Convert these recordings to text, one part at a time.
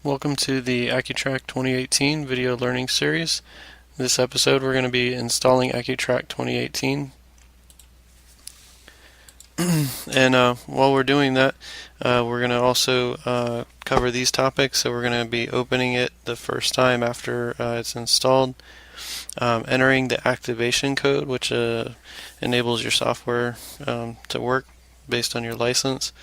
Welcome to the AccuTrack 2018 video learning series. This episode we're going to be installing AccuTrack 2018. And while we're doing that, we're going to also cover these topics. So we're going to be opening it the first time after it's installed, entering the activation code, which enables your software to work based on your license.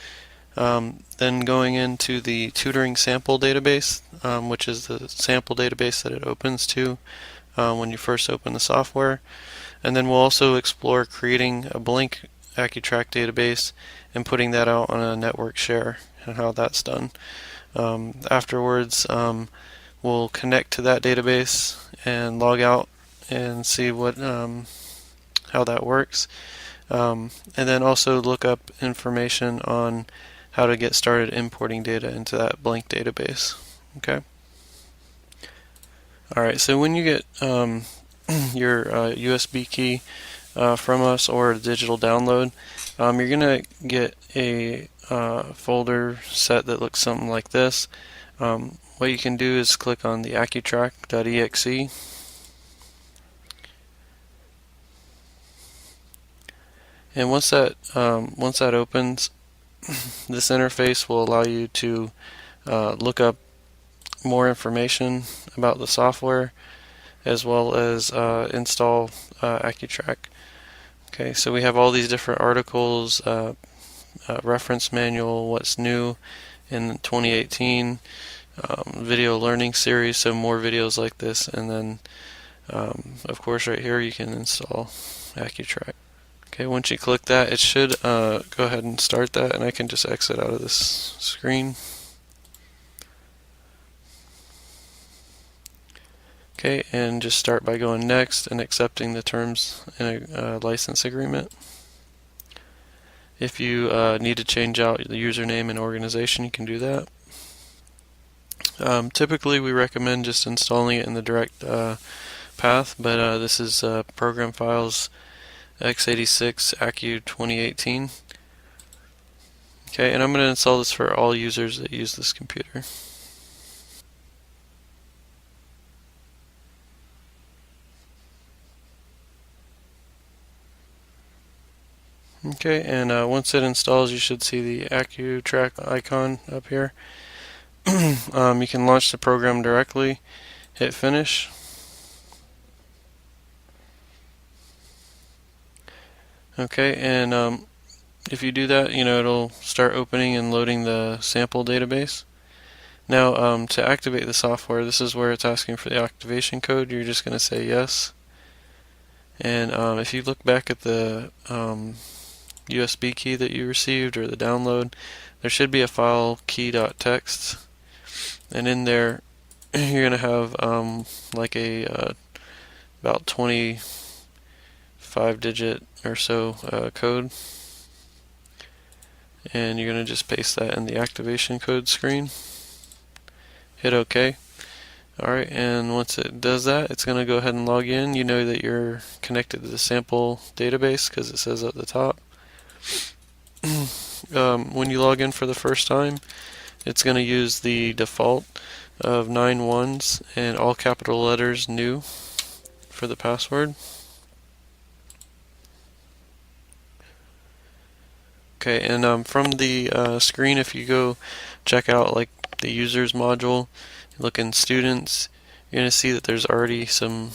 Then going into the tutoring sample database, which is the sample database that it opens to when you first open the software. And then we'll also explore creating a blank AccuTrack database and putting that out on a network share and how that's done. Afterwards, we'll connect to that database and log out and see what how that works. And then also look up information on how to get started importing data into that blank database. Okay. Alright, so when you get your USB key from us or a digital download, you're going to get a folder set that looks something like this. What you can do is click on the AccuTrack.exe. And once that opens, this interface will allow you to look up more information about the software as well as install AccuTrack. Okay, so we have all these different articles, reference manual, what's new in 2018, video learning series, so more videos like this, and then of course right here you can install AccuTrack. Okay, once you click that, it should go ahead and start that, and I can just exit out of this screen. Okay, and just start by going next and accepting the terms in a license agreement. If you need to change out the username and organization, you can do that. Typically we recommend just installing it in the direct path, but this is program files x86 Accu 2018. Okay, and I'm going to install this for all users that use this computer. Okay, and once it installs, you should see the AccuTrack icon up here. You can launch the program directly, hit finish. Okay, and if you do that, it'll start opening and loading the sample database. Now, to activate the software, this is where it's asking for the activation code. You're just going to say yes. And if you look back at the USB key that you received or the download, there should be a file key.txt, and in there you're going to have like a about 25-digit or so code, and you're going to just paste that in the activation code screen. Hit OK. Alright, and once it does that, it's going to go ahead and log in. You know that you're connected to the sample database because it says at the top. When you log in for the first time, it's going to use the default of 9 ones and all capital letters new for the password. Okay, and from the screen, if you go check out like the users module, look in students, you're going to see that there's already some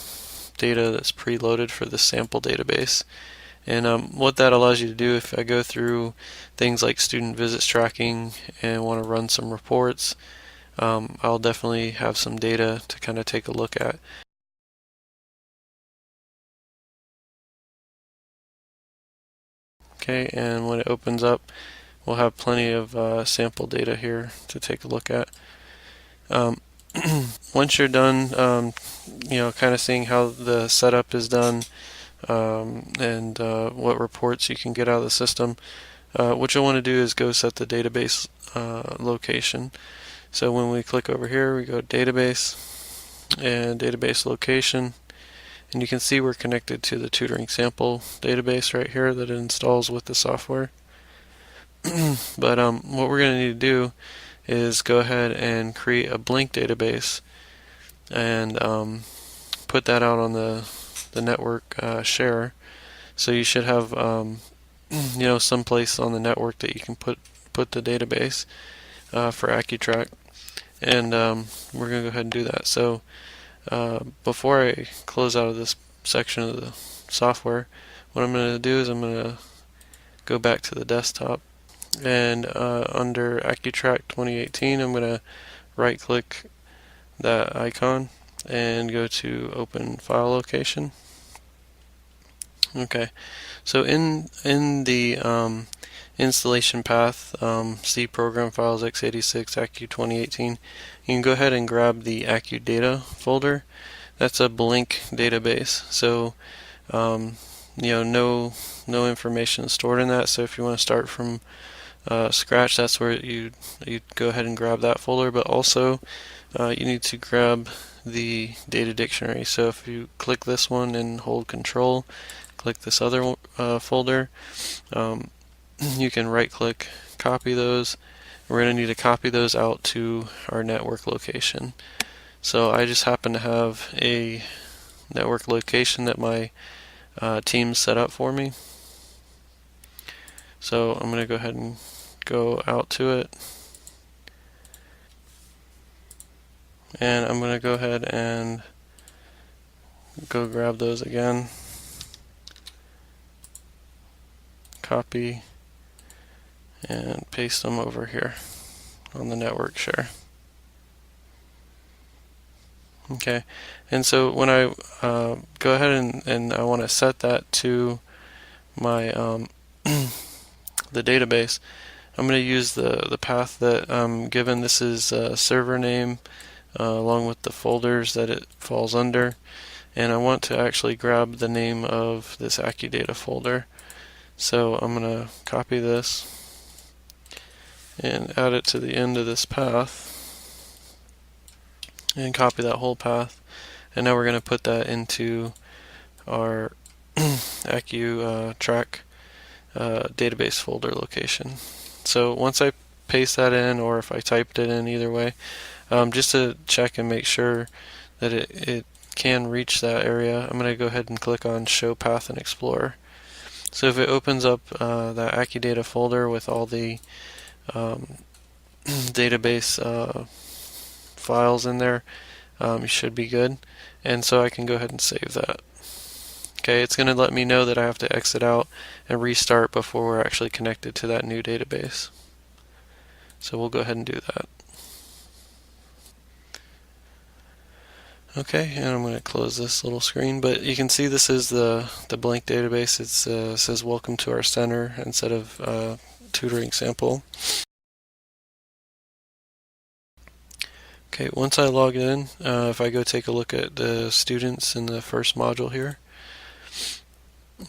data that's preloaded for the sample database. And what that allows you to do, if I go through things like student visits tracking and want to run some reports, I'll definitely have some data to kind of take a look at. Okay, and when it opens up, we'll have plenty of sample data here to take a look at. Once you're done, kind of seeing how the setup is done and what reports you can get out of the system, what you'll want to do is go set the database location. So when we click over here, we go database and database location, and you can see we're connected to the tutoring sample database right here that it installs with the software. But what we're going to need to do is go ahead and create a blank database and put that out on the network share. So you should have some place on the network that you can put the database for AccuTrack, and we're going to go ahead and do that. So before I close out of this section of the software, what I'm going to do is I'm going to go back to the desktop, and under AccuTrack 2018 I'm going to right click that icon and go to open file location. Okay, so in the installation path, C program files x86 Accu 2018, you can go ahead and grab the AccuData folder. That's a blank database, so no information is stored in that. So if you want to start from scratch, that's where you go ahead and grab that folder. But also you need to grab the data dictionary. So if you click this one and hold Control, click this other folder, you can right click, copy those. We're going to need to copy those out to our network location. So I just happen to have a network location that my team set up for me. So I'm going to go ahead and go out to it, and I'm going to go ahead and go grab those again, copy, and paste them over here on the network share. Okay, and so when I go ahead and I want to set that to my the database, I'm going to use the path that I'm given. This is server name along with the folders that it falls under, and I want to actually grab the name of this AccuData folder. So I'm going to copy this and add it to the end of this path, and copy that whole path, and now we're going to put that into our AccuTrack database folder location. So once I paste that in, or if I typed it in, either way, just to check and make sure that it can reach that area, I'm going to go ahead and click on Show Path in Explorer. So if it opens up that AccuData folder with all the database files in there, you should be good, and so I can go ahead and save that. Okay, it's going to let me know that I have to exit out and restart before we're actually connected to that new database. So we'll go ahead and do that. Okay, and I'm going to close this little screen, but you can see this is the blank database. It says welcome to our center instead of tutoring sample. Okay, once I log in, if I go take a look at the students in the first module here,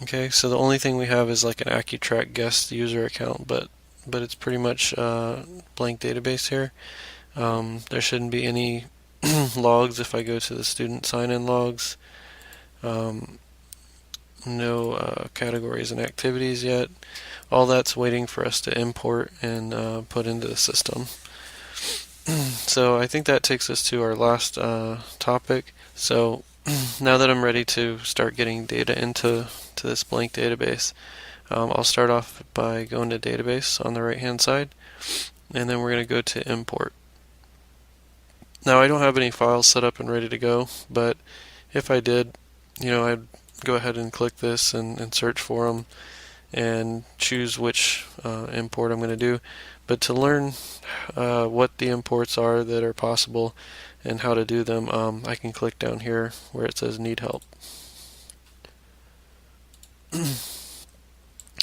okay, so the only thing we have is like an AccuTrack guest user account, but it's pretty much blank database here. There shouldn't be any logs if I go to the student sign-in logs. No categories and activities yet. All that's waiting for us to import and put into the system. So I think that takes us to our last topic. So now that I'm ready to start getting data into this blank database, I'll start off by going to database on the right hand side, and then we're going to go to import. Now I don't have any files set up and ready to go, but if I did, I'd go ahead and click this and search for them and choose which import I'm going to do. But to learn what the imports are that are possible and how to do them, I can click down here where it says need help.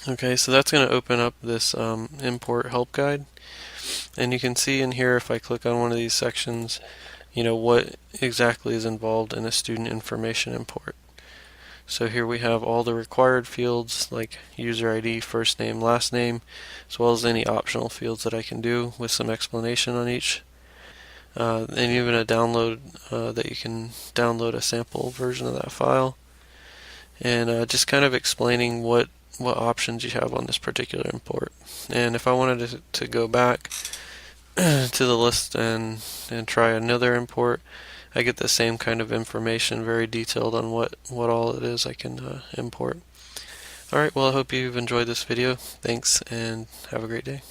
Okay, so that's going to open up this import help guide, and you can see in here, if I click on one of these sections, what exactly is involved in a student information import. So here we have all the required fields like user ID, first name, last name, as well as any optional fields that I can do with some explanation on each. And even a download that you can download a sample version of that file. And just kind of explaining what options you have on this particular import. And if I wanted to go back to the list and try another import, I get the same kind of information, very detailed on what all it is I can import. Alright, well, I hope you've enjoyed this video. Thanks, and have a great day.